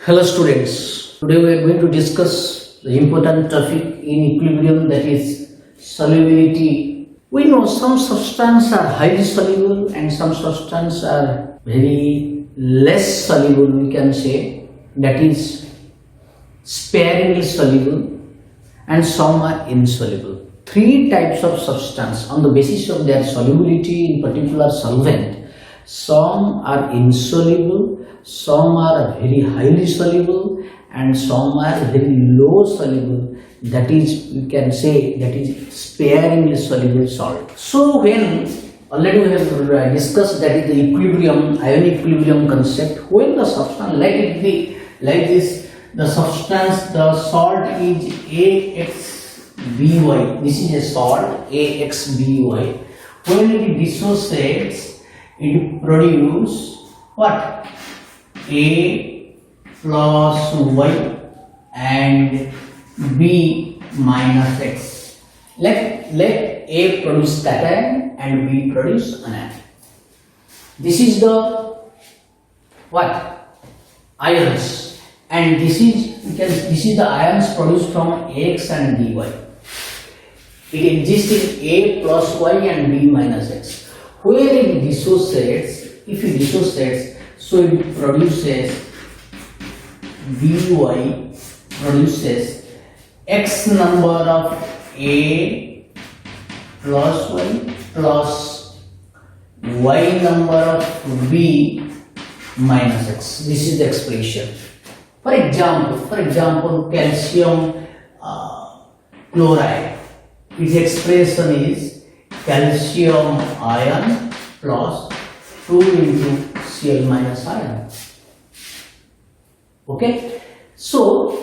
Hello students, today we are going to discuss the important topic in equilibrium, that is solubility. We know some substances are highly soluble and some substances are very less soluble, we can say, that is sparingly soluble, and some are insoluble. Three types of substance on the basis of their solubility in particular solvent. Some are insoluble, some are very highly soluble, and some are very low soluble, that is, we can say, that is sparingly soluble salt. So when already we have discussed, that is the equilibrium, ionic equilibrium concept. When the substance, let it be like this, the substance, the salt is AXBY, this is a salt AXBY. When it dissociates, it produces what? A plus Y and B minus X. Let A produce cation and B produce anion. This is the what? Ions, and this is the ions produced from X and dy. It exists in A plus Y and B minus X. Where it dissociates, if it dissociates, so it produces dy produces X number of A plus Y plus Y number of B minus X. This is the expression. For example, calcium chloride. Its expression is calcium ion plus 2 into Cl minus ion. Okay, so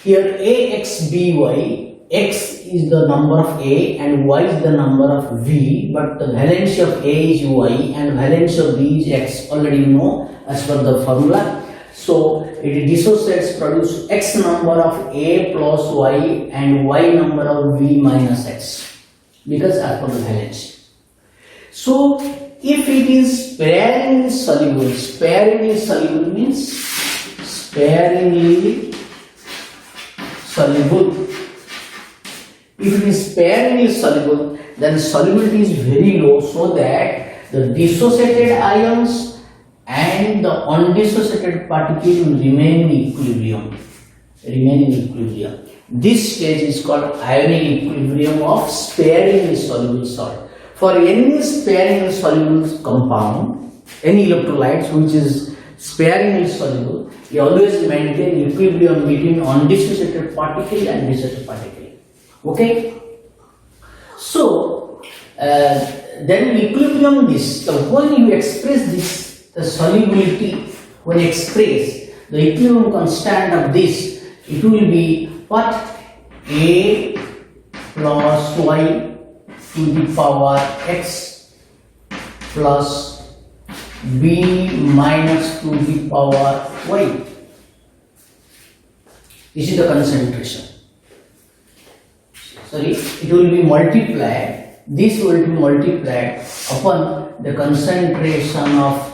here AXBY, X is the number of A and Y is the number of V, but the valency of A is Y and valency of B is X, already know as per the formula. So it dissociates, produce X number of A plus Y and Y number of V minus X, because as per the valency. So if it is sparingly soluble means sparingly soluble. If it is sparingly soluble, then solubility is very low, so that the dissociated ions and the undissociated particle will remain in equilibrium. This stage is called ionic equilibrium of sparingly soluble salt. For any sparingly soluble compound, any electrolytes which is sparingly soluble, we always maintain equilibrium between undissociated particle and dissociated particle. Okay? So, then equilibrium when you express this, the solubility, when express the equilibrium constant of this, it will be what? A plus Y to the power X plus B minus to the power Y. This is the concentration. It will be multiplied. This will be multiplied upon the concentration of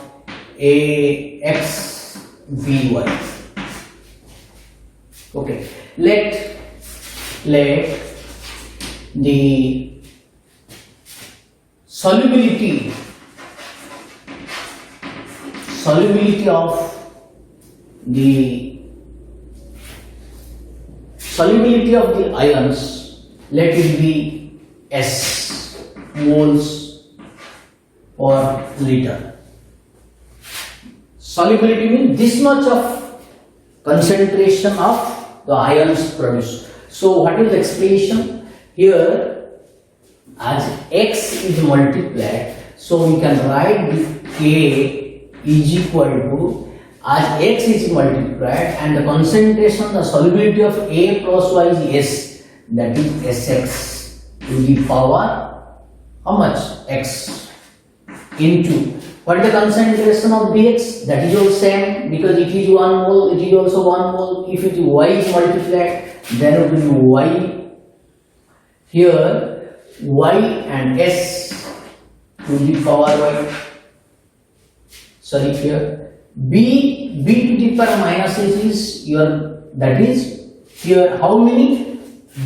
AXBY. Okay. Let the solubility of the ions, let it be S moles per liter. Solubility means this much of concentration of the ions produced. So what is the expression? Here, as X is multiplied, so we can write K is equal to, as X is multiplied and the concentration, the solubility of A plus Y is S, that is Sx to the power, how much? X into, what is the concentration of Bx? That is all same, because it is 1 mole, it is also 1 mole. If it is Y is multiplied, then it will be Y. Here Y and S to the power Y. Sorry, here B to the power minus S is your, that is here how many?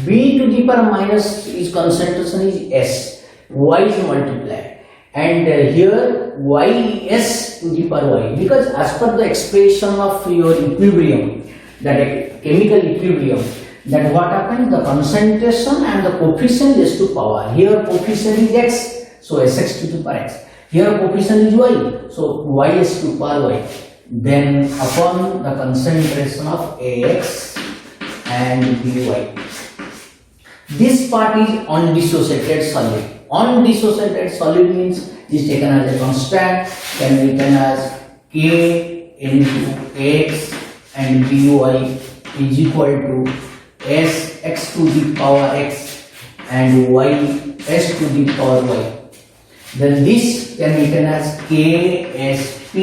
B to the power minus is concentration is S, Y is multiplied, and here Y S to the power Y, because as per the expression of your equilibrium, that chemical equilibrium, that what happens, the concentration and the coefficient is to power. Here coefficient is X, so Sx to the power X. Here coefficient is Y, so Ys to power Y. Then upon the concentration of Ax and By. This part is undissociated solid. Undissociated solid means is taken as a constant, can be written as K into X and By is equal to Sx to the power X and Ys to the power Y. Then this can be written as Ksp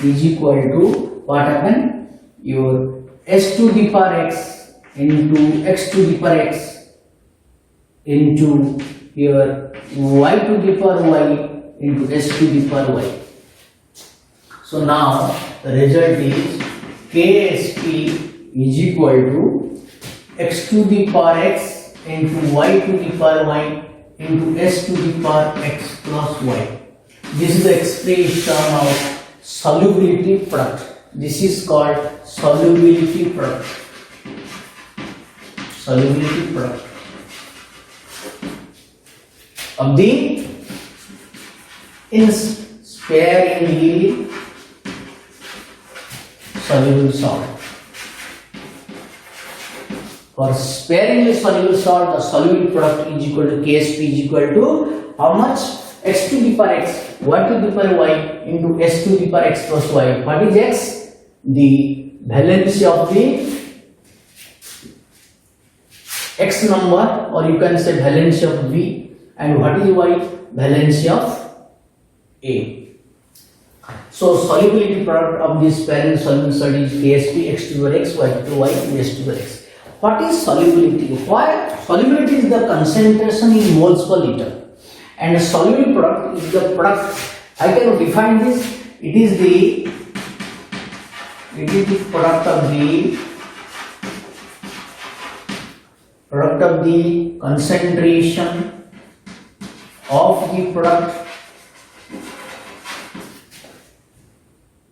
is equal to what happen? Your S to the power X into X to the power X into your Y to the power Y into S to the power Y. So now the result is Ksp is equal to X to the power X into Y to the power Y into S to the power X plus Y. This is the expression of solubility product. This is called solubility product. Solubility product of the in sparingly soluble salt. For sparingly soluble salt, the soluble product is equal to Ksp is equal to how much? X to the power X, Y to the power Y into S to the power X plus Y. What is X? The valency of the X number, or you can say valency of V, and what is Y? Valency of A. So solubility product of this sparingly soluble salt is Ksp X to the power X, Y to the Y into S to the power X. What is solubility? Why? Solubility is the concentration in moles per liter. And a soluble product is the product, I can define this, it is the product of the concentration of the product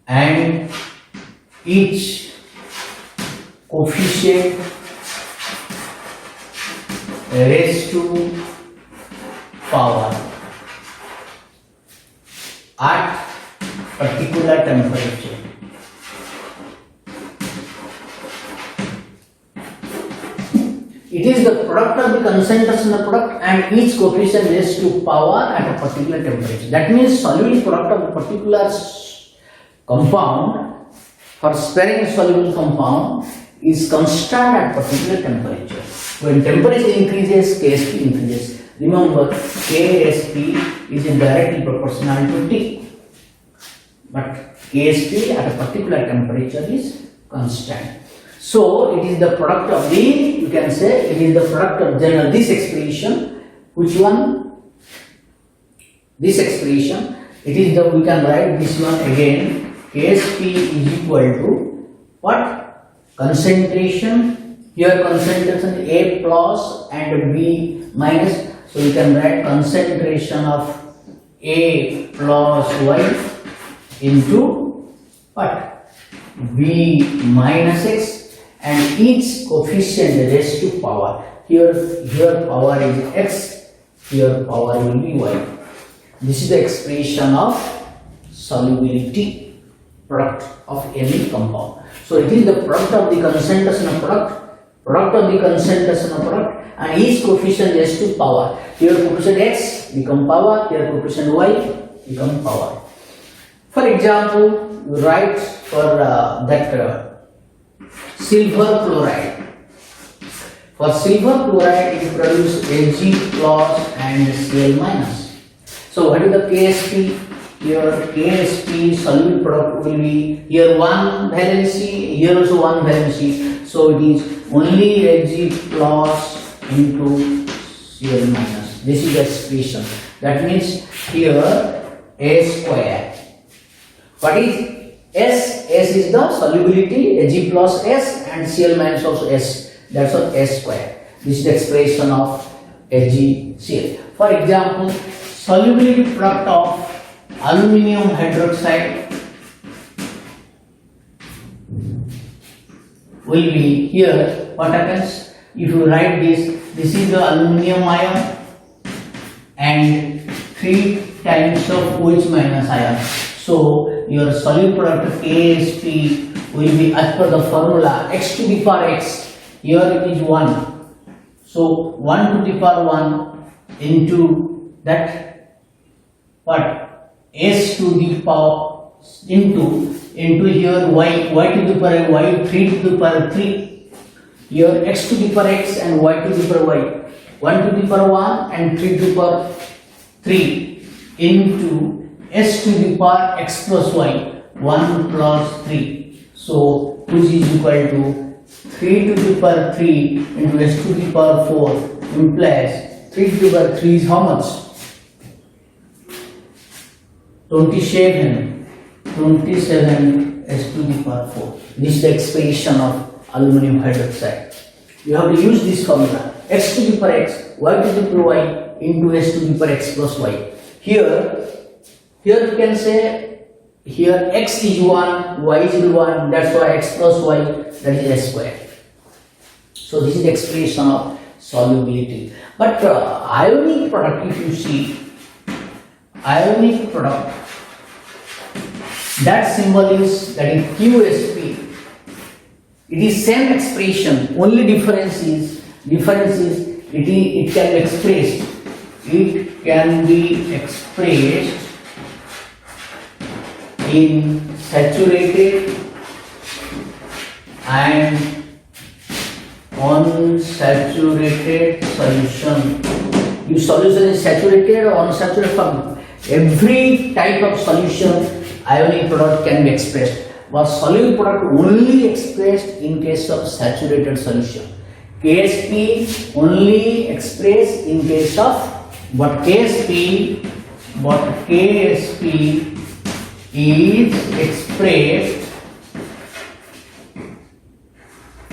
and each coefficient raised to power at particular temperature. It is the product of the concentration of product and each coefficient raised to power at a particular temperature. That means soluble product of a particular compound, for sparingly soluble compound, is constant at particular temperature. When temperature increases, Ksp increases. Remember, Ksp is directly proportional to T, but Ksp at a particular temperature is constant. So it is the product of the, you can say it is the product of general, this expression. Which one? This expression. It is the, we can write this one again. Ksp is equal to what? Concentration. Here concentration A plus and B minus. So we can write concentration of A plus Y into what? B minus X, and each coefficient raised to power. Here power is X, here power will be Y. This is the expression of solubility product of any compound. So it is the product of the concentration of product of the concentration of product, and each coefficient raised to power. Here coefficient X become power, here coefficient Y become power. For example, you write for that silver chloride. For silver chloride, it produces Ag plus and Cl minus. So what is the Ksp? Here Ksp soluble product will be here one valency, here also one valency. So it is only Ag plus into Cl minus. This is the expression. That means here A square. What is S is the solubility, Ag plus S and Cl minus also S. That's what S square. This is the expression of AgCl. For example, solubility product of aluminum hydroxide will be here. What happens if you write this is the aluminum ion and 3 times of OH minus ion. So your soluble product KSP will be as per the formula x to the power x. Here it is 1. So 1 to the power 1 into that what s to the power into here y to the power y 3 to the power 3. Here x to the power x and y to the power y. 1 to the power 1 and 3 to the power 3 into s to the power x plus y 1 plus 3. So which is equal to 3 to the power 3 into s to the power 4 implies 3 to the power 3 is how much? 27 s to the power 4. This is the expression of aluminum hydroxide. You have to use this formula x to the power x, y to the power y into s to the power x plus y. Here you can say here x is 1, y is 1, that's why x plus y, that is s square. So this is the expression of solubility. But ionic product, if you see ionic product, that symbol is QSP. It is same expression, only difference is it can be expressed in saturated and unsaturated solution. If solution is saturated or unsaturated, from every type of solution ionic product can be expressed, but soluble product only expressed in case of saturated solution. KSP only expressed in case of, but KSP is expressed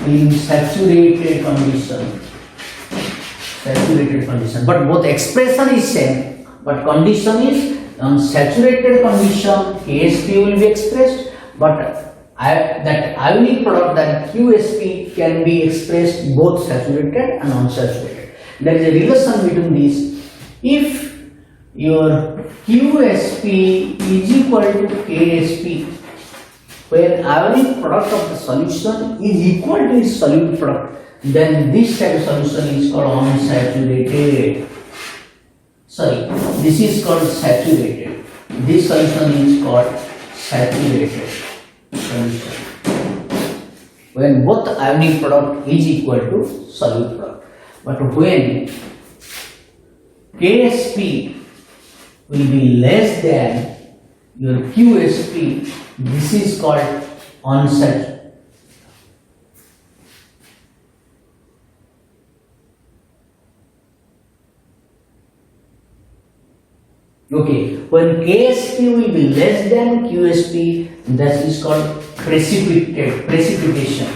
in saturated condition. But both expression is same, but condition is on saturated condition KSP will be expressed, but that ionic product, that QSP, can be expressed both saturated and unsaturated. There is a relation between these. If your QSP is equal to KSP, when ionic product of the solution is equal to its soluble product, then this type of solution is called unsaturated. Sorry, this is called saturated. This solution is called saturated solution, when both ionic product is equal to soluble product. But when KSP will be less than your QSP, this is called unsaturated. Okay, when KSP will be less than QSP, that is called precipitation.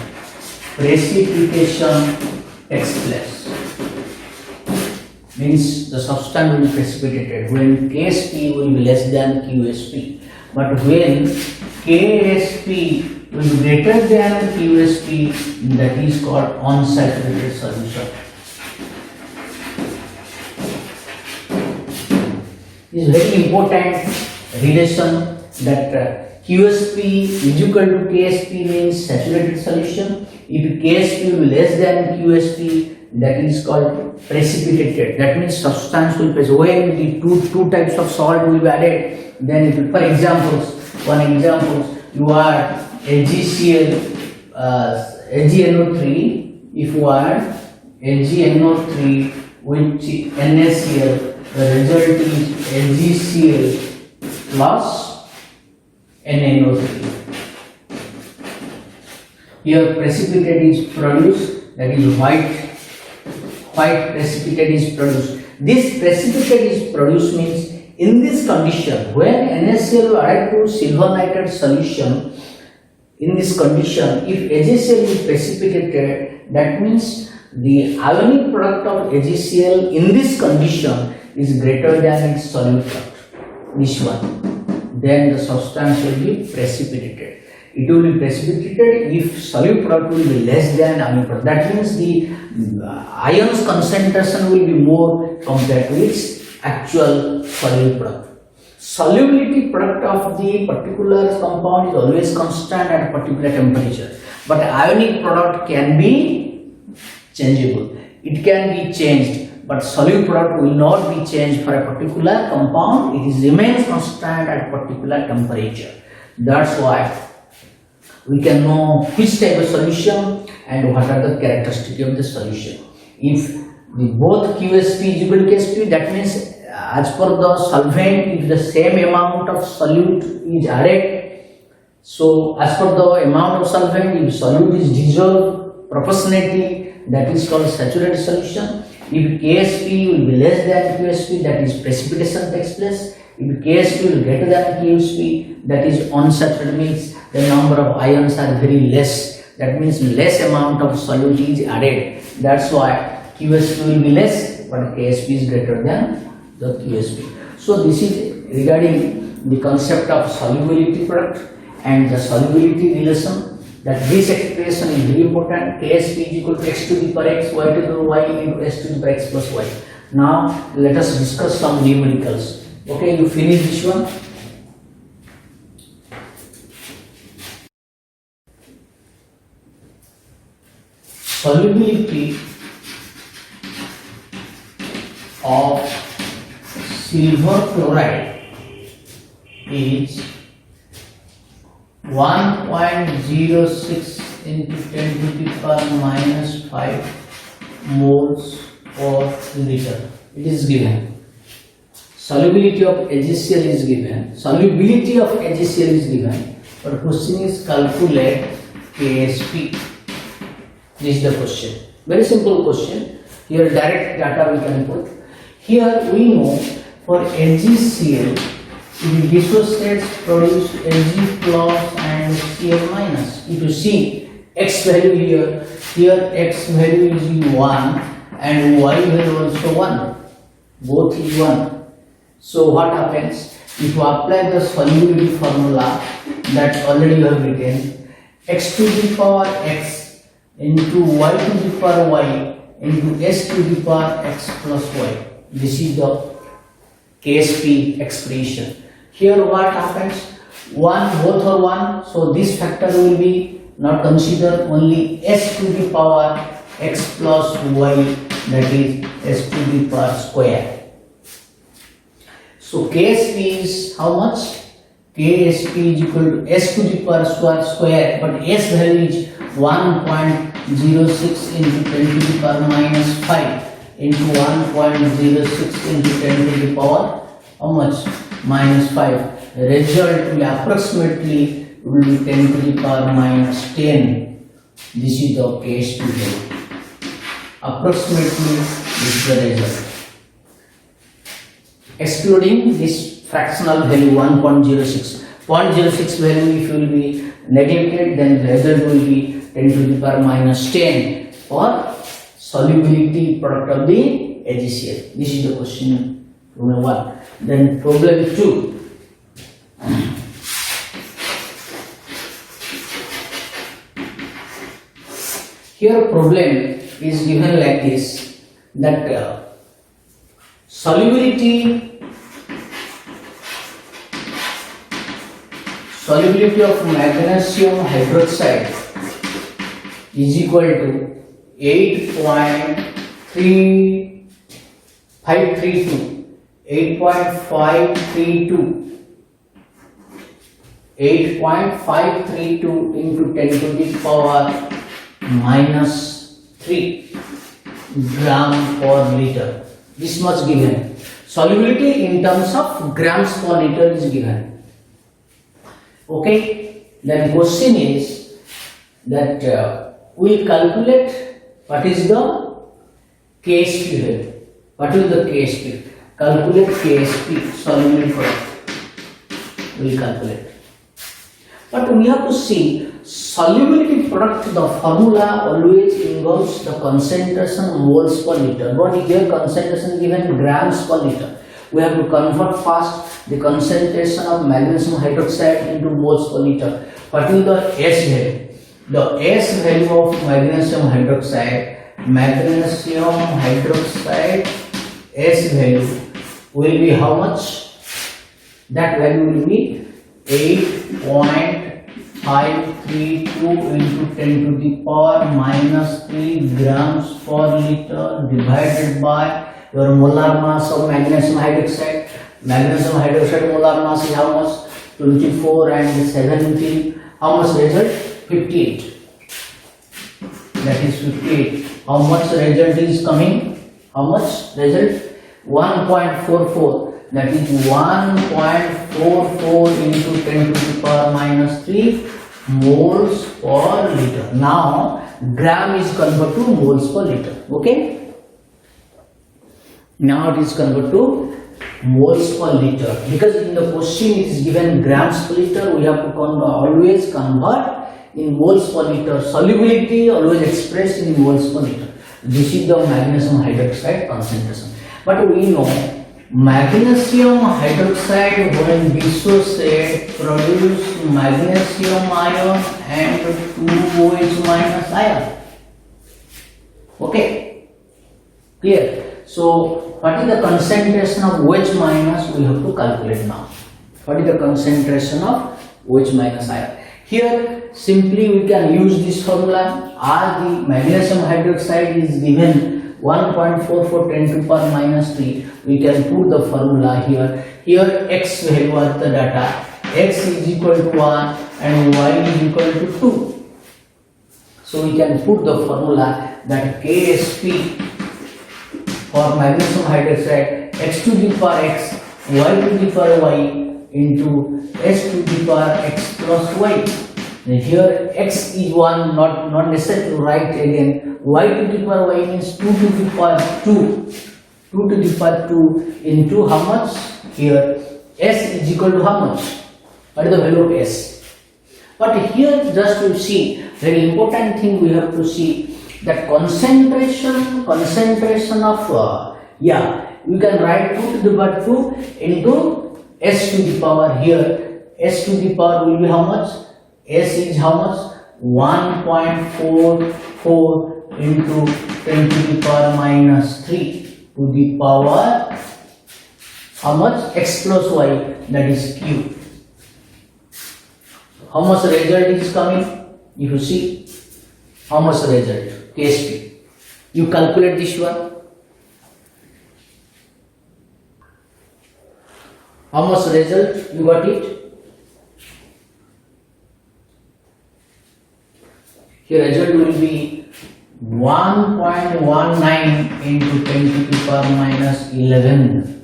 Precipitation takes place. Means the substance will be precipitated when KSP will be less than QSP. But when KSP will be greater than QSP, that is called unsaturated solution. This is very important relation, that QSP is equal to KSP means saturated solution. If KSP will be less than QSP, that is called precipitated. That means substance will precipitate. When the two types of salt will be added, then it will, for examples, you add AgCl, AgNO3. If you add AgNO3 with NaCl, the result is AgCl plus NaNO3. Here precipitate is produced, that is white precipitate is produced. This precipitate is produced means In this condition, when NaCl added to silver nitrate solution, in this condition, if AgCl is precipitated, that means the ionic product of AgCl in this condition is greater than its solute product, this one. Then the substance will be precipitated. It will be precipitated if solute product will be less than ionic product. That means the ions concentration will be more compared to its actual solute product. Solubility product of the particular compound is always constant at a particular temperature, but ionic product can be changeable. It can be changed, but solute product will not be changed for a particular compound. It remains constant at a particular temperature. That's why we can know which type of solution and what are the characteristics of the solution. If the both QSP is equal to KSP, that means as per the solvent, if the same amount of solute is added, so as per the amount of solvent, if solute is dissolved proportionately, that is called saturated solution. If KSP will be less than QSP, that is precipitation takes place. If KSP will be greater than QSP, that is unsaturated, means the number of ions are very less. That means less amount of solute is added. That's why QSP will be less, but KSP is greater than the QSP. So this is regarding the concept of solubility product and the solubility relation. That this expression is very important. KSP is equal to x to the power x, y to the y into s to the power x plus y. Now let us discuss some numericals. Okay, you finish this one. Solubility of silver chloride is 1.06 into 10 to the power minus 5 moles per liter. It is given. Solubility of AgCl is given. Solubility of AgCl is given. But question is calculate KSP. This is the question. Very simple question. Here direct data we can put. Here we know for AgCl, it dissociates, produce Ag plus and Cl minus. If you see X value here X value is 1 and Y value also 1. Both is 1. So what happens? If you apply the solubility formula that already you have written, x to the power x into y to the power y into s to the power x plus y. This is the KSP expression. Here what happens? 1, both are 1, so this factor will be not considered, only s to the power x plus y, that is s to the power square. So KSP is how much? KSP is equal to s to the power square, but s value is 1.06 into 10 to the power minus 5 into 1.06 into 10 to the power how much? Minus 5. The result will approximately will be 10 to the power minus 10. This is the KSP value. Approximately this is the result. Excluding this fractional value 1.06. 0.06 value if will be neglected, then the result will be 10 to the power minus 10 for solubility product of the AgCl. This is the question number 1. Then problem 2. Here problem is given like this, that solubility of magnesium hydroxide is equal to 8.532 into 10 to the power minus 3 gram per liter. This much given. Solubility in terms of grams per liter is given. Okay. Then question is that we calculate what is the KSP value. What is the KSP? calculate KSP, solubility product. We will calculate. But we have to see solubility product, the formula always involves the concentration moles per liter. But here concentration given grams per liter. We have to convert first the concentration of magnesium hydroxide into moles per liter. What is the S value? The S value of magnesium hydroxide S value will be how much? That value will be 8.532 into 10 to the power minus 3 grams per liter divided by your molar mass of magnesium hydroxide. Magnesium hydroxide molar mass is how much? 24 and 17. How much result? 58. That is 58. How much result is coming? How much result? 1.44. That is 1.44 into 10 to the power minus 3 moles per liter. Now gram is converted to moles per liter. Okay. Now it is converted to moles per liter, because in the question it is given grams per liter. We have to always convert in moles per liter. Solubility always expressed in moles per liter. This is the magnesium hydroxide concentration. But we know magnesium hydroxide when dissociate produce magnesium ion and 2OH minus ion. Okay, clear? So what is the concentration of OH minus? We have to calculate now. What is the concentration of OH minus ion? Here simply we can use this formula. As the magnesium hydroxide is given 1.44 10 to the power minus 3, we can put the formula here. Here x value of the data, x is equal to 1 and y is equal to 2. So we can put the formula that KSP for magnesium hydroxide, x to the power x, y to the power y into s to the power x plus y. And here x is 1, not necessary to write again. Y to the power y means 2 to the power 2. 2 to the power 2 into how much? Here s is equal to how much? What is the value of s? But here just to see, very important thing we have to see, that concentration of we can write 2 to the power 2 into s to the power. Here s to the power will be how much? S is how much? 1.44 into 10 to the power minus 3 to the power how much? X plus y, that is q. How much result is coming? If you see, how much result? KSP. You calculate this one. How much result? You got it? Here result will be 1.19 into 10 to the power minus 11.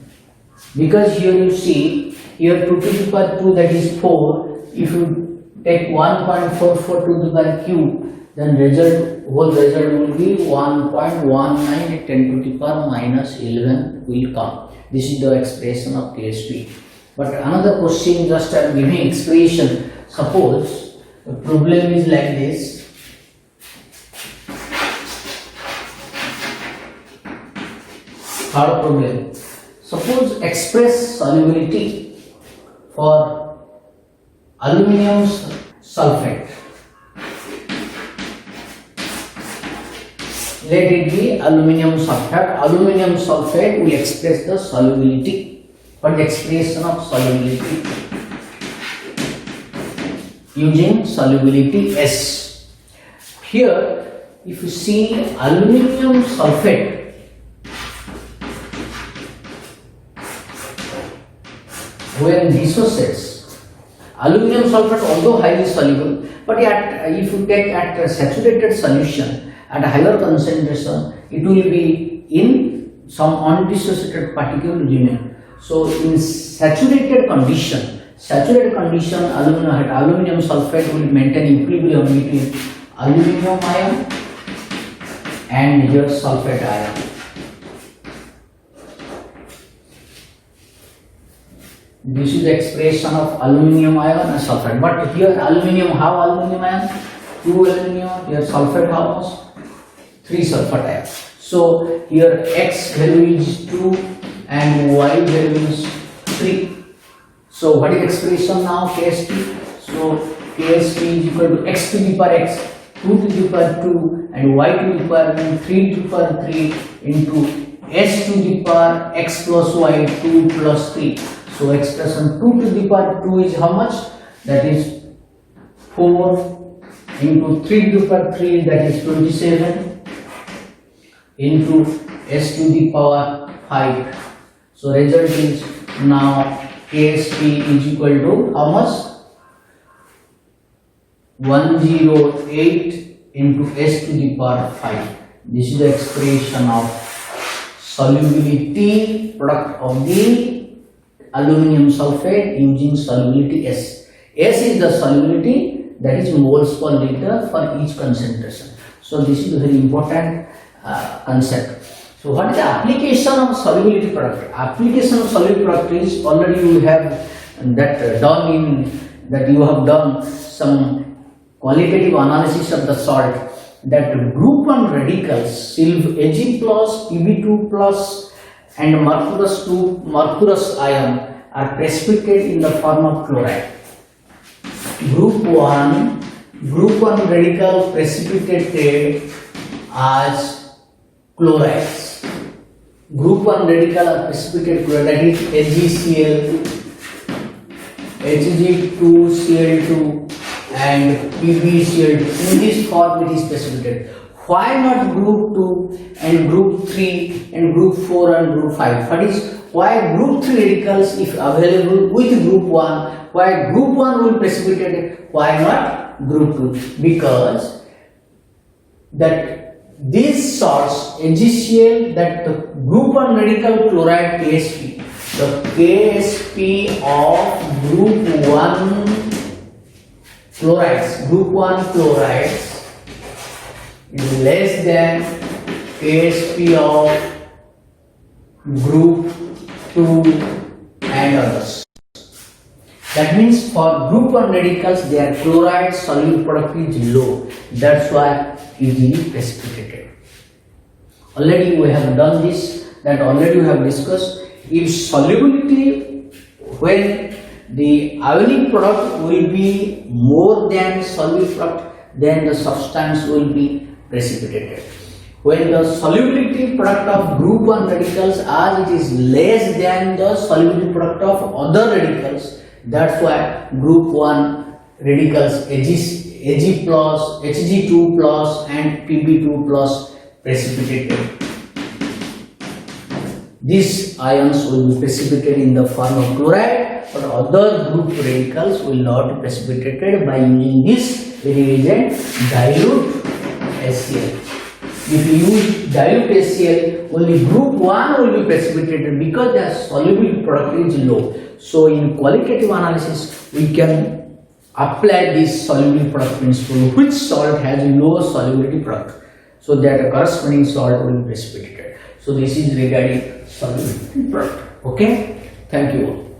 Because here you see, here 2 to the power 2, that is 4. If you take 1.44 to the power cube, then whole result will be 1.19 10 to the power minus 11 will come. This is the expression of KSP. But another question, just I am giving expression. Suppose the problem is like this. Third problem. Suppose express solubility for aluminum sulfate. Let it be aluminum sulfate. Aluminum sulfate will express the solubility. But the expression of solubility using solubility S. Here, if you see aluminum sulfate, when dissociates, aluminum sulfate although highly soluble, but if you take at a saturated solution at a higher concentration, it will be in some undissociated particle remain. So in saturated condition, aluminum sulfate will maintain equilibrium between aluminum ion and here sulfate ion. This is the expression of aluminium ion and sulfate. But here aluminium, how aluminium ion? 2 aluminium. Here sulfate how much? 3 sulfate ion. So here X value is 2 and Y value is 3. So what is expression now? KSP. So KSP is equal to X to the power X, 2 to the power 2 and Y to the power 3 to the power 3 into S to the power X plus Y 2 plus 3. So expression 2 to the power 2 is how much? That is 4 into 3 to the power 3, that is 27 into S to the power 5. So result is now KSP is equal to how much? 108 into S to the power 5. This is the expression of solubility product of the aluminum sulfate using solubility S. S is the solubility, that is moles per liter for each concentration. So this is a very important concept. So what is the application of solubility product? Application of solubility product is already you have that done in that you have done some qualitative analysis of the salt, that group 1 radicals Ag plus, Pb2 plus and mercurous ion are precipitated in the form of chloride. Group 1 radical precipitated as chlorides. Group 1 radical are precipitated chloride, that is AgCl, Hg2Cl2 and PbCl2. In this form it is precipitated. Why not group 2 and group 3 and group 4 and group 5? What is why group 3 radicals if available with group 1? Why group 1 will precipitate it? Why not group 2? Because that these salts AgCl, that the group 1 radical chloride KSP, the KSP of group 1 chlorides, group 1 chlorides is less than KSP of group 2 and others. That means for group 1 radicals their chloride soluble product is low. That's why easily precipitated. Already we have done this, that already we have discussed. If solubility, when the ionic product will be more than soluble product, then the substance will be precipitated. When the solubility product of group 1 radicals as it is less than the solubility product of other radicals, that's why group 1 radicals Ag plus, Hg2 plus and Pb2 plus precipitated. These ions will be precipitated in the form of chloride, but other group radicals will not be precipitated by using this reagent dilute HCl. If you use dilute HCl, only group 1 will be precipitated because their solubility product is low. So in qualitative analysis, we can apply this solubility product principle. Which salt has lower solubility product? So that a corresponding salt will be precipitated. So this is regarding solubility product. Okay, thank you all.